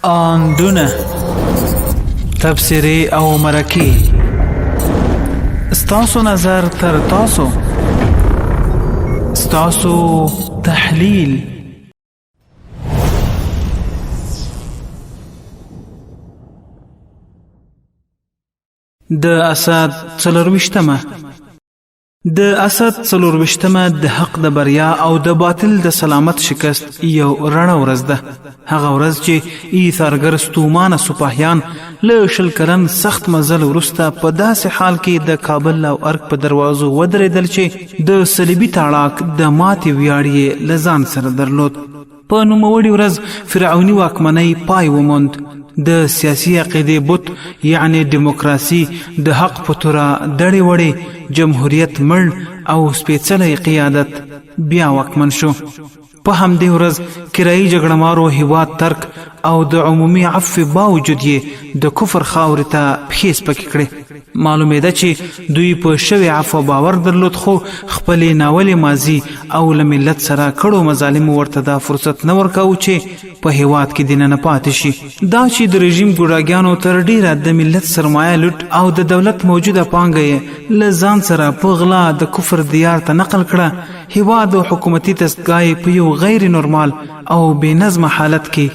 آندونه تبصرې او مرکې ستاسو نظر تر تاسو، ستاسو تحلیل. د اسد 24مه د اسد 24مه د حق د بریا او د باطل د سلامت شکست یو رڼه ورځ ده. هغه ورځ چې ایثارګر ستومانه سپاهیان له شل کلن سخت مزل وروسته په داسې حال کې د کابل او ارګ په دروازو ودرېدل چې د صلیبي تاړاک د ماتې ویاړ یې له ځان سره درلود. په نوموړې ورځ فرعوني واکمنۍ پای وموند. د سیاسي عقیدې بت یعنی دیموکراسي د حق په توره دړې وړې جمهوریت مړ او سپېڅلی قیادت بیا واکمن شو. په همدې ورځ کرایي جګړهمارو هیواد ترک او د عمومي عفو باوجود یې د کفر خاورې ته پښې سپکې کړې. معلومېده چې دوی په شوې عفو باور درلود، خو خپلې ناولې ماضي او له ملت سره کړو مظالمو ورته دا فرصت نه ورکاوه چې په هیواد کې دننه پاتې شي. دا چې د رژیم ګوډاګیانو تر ډیره د ملت سرمایه لوټ او د دولت موجوده پانګه یې له ځان سره په غلا د کفر دیار ته نقل کړه. هیواد او حکومتي دستګاه په یو غیر نورمال او بې نظمه حالت کې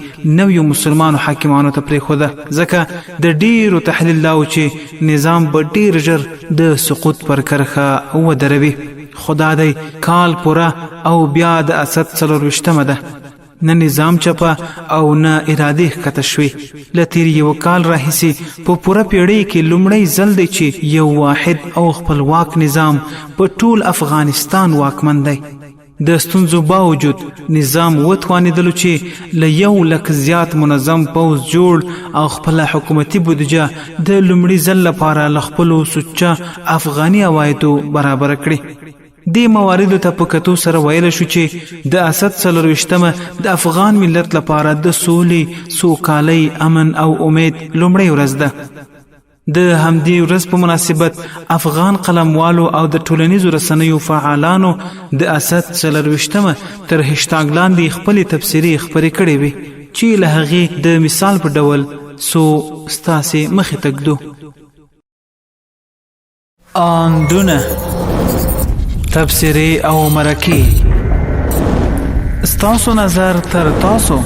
نویو مسلمانو حاکمانو ته پرېښوده، ځکه د ډیرو تحلیل دا و چې نظام به ډیر ژر د سقوط پر کرښه ودروي. خدا دی کال پوره او بیا د اسد 24مه ده. نه نظام چپه او نه ارادې ښکته شوې. له تیر یو کال راهیسې په پوره پیړۍ کې لومړی ځل دی چې یو واحد او خپلواک نظام په ټول افغانستان واکمن دی. د ستونزو باوجود نظام وتوانېدلو چې له 1 لک زیات منظم پوځ جوړ او خپله حکومتي بودجه د لومړي ځل لپاره له خپلو سوچه افغاني عوایدو برابره کړي. دې مواردو ته په کتو سره ویلی شو چې د اسد 24مه د افغان ملت لپاره د سولې، سوکالۍ، امن او امید لومړۍ ورځ ده. د همدې ورځ په مناسبت افغان قلموالو او د ټولنیزو رسنیو فعالانو د اسد 24مه تر هشتاګ لاندې خپلې تبصرې خپرې کړې وې چې له هغې د مثال په ډول څو ستاسې مخې ته ږدو. آندونه تبصرې او مرکې ستاسو نظر تر تاسو،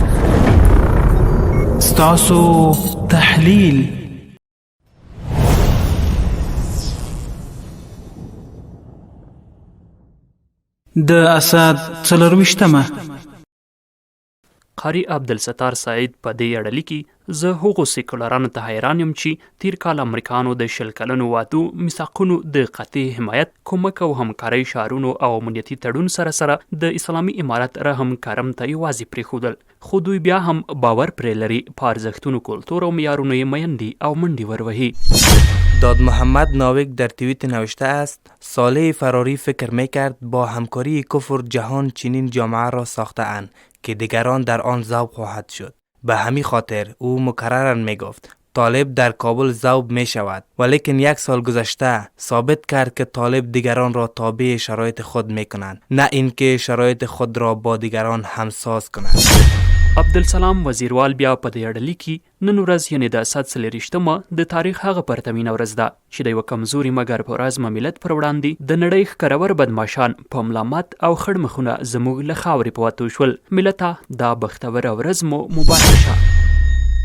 ستاسو تحلیل. د اسد 24مه قاری عبدالستار سعید په دې اړه لیکي: زه هغو سیکولرانو ته حیران یم چې تیر کال امریکانو د 20 کلنو وادو میثاقونو د قطعي حمایت، کومک او همکارۍ شعارونو او امنیتي تړون سره سره د اسلامي امارت رحم کرم ته یوازې پرېښودل، خو دوی بیا هم باور پرې لري په ارزښتونو، کلتور او معیارونو یې میندې او منډې وروهي. داد محمد ناوک در توییت نوشته است: صالح فراری فکر میکرد با همکاری کفر جهان چنین جامعه را ساخته‌اند که دیگران در آن ذوب خواهد شد. به همین خاطر او مکرراً میگفت طالب در کابل ذوب می شود، ولیکن 1 سال گذشته ثابت کرد که طالب دیگران را تابع شرایط خود می کنند، نه اینکه شرایط خود را با دیگران همساز کنند. عبدالسلام وزیروال بیا په دې اړه لیکي: نن ورځ یعنې د اسد 24مه د تاریخ هغه پرتمینه ورځ ده چې د یوه کمزوري مګر پرازمه ملت پر وړاندې د نړۍ ښکرور بدماشان په ملامت او خړ مخونه زموږ له خاورې په وتو شول. ملته دا بختوره ورځ مو مبارک شه.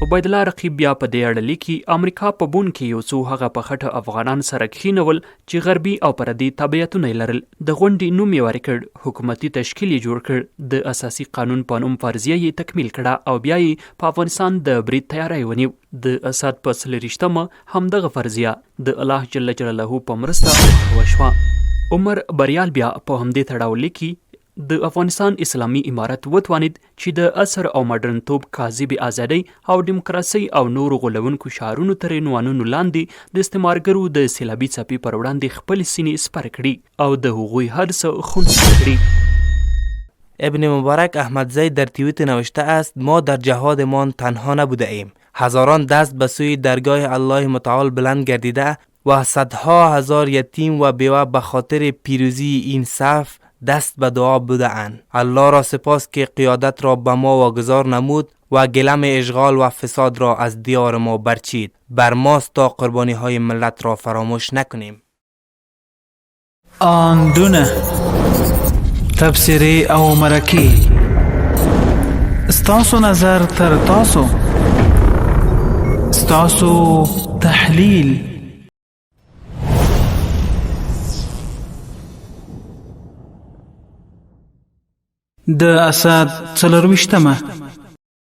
عبیدالله رقیب بیا په دې اړه لیکي: امریکا په بون کې یو څو هغه په خټه افغانان سره کښینول چې غربي او پردي طبیعتونه یې لرل، د غونډې نوم یې ورکړ، حکومتي تشکیل یې جوړ کړ، د اساسي قانون په نوم فرضیه یې تکمیل کړه او بیا یې په افغانستان د برید تیاری ونیو. د اسد په 24مه همدغه فرضیه د الله جل جلاله په مرسته وشوه. عمر بریال بیا په همدې تړاو لیکي: د افغانستان اسلامي امارت وتوانید چې د عصر او مډرنتوب کاذب ازادۍ او دیموکراسۍ او نورو غولونکو شعارونو تر عنوانونو لاندې د استعمارګرو د سیلابي څپې پر وړاندې خپل سینې سپر کړي او د هغوی هر څه خنثی کړي. ابن مبارک احمد زید در توییت نوشته است: ما در جهادمان تنها نبوده ایم، هزاران دست به سوی درگاه الله متعال بلند گردیده و صدها هزار یتیم و بیوه به خاطر پیروزی این صف دست به دعا بودند. الله را سپاس که قیادت را به ما واگذار نمود و گلم اشغال و فساد را از دیار ما برچید. بر ماست تا قربانی های ملت را فراموش نکنیم. آندونه تبصرې او مرکې ستاسو نظر تر تاسو، ستاسو تحلیل. د اسد 24مه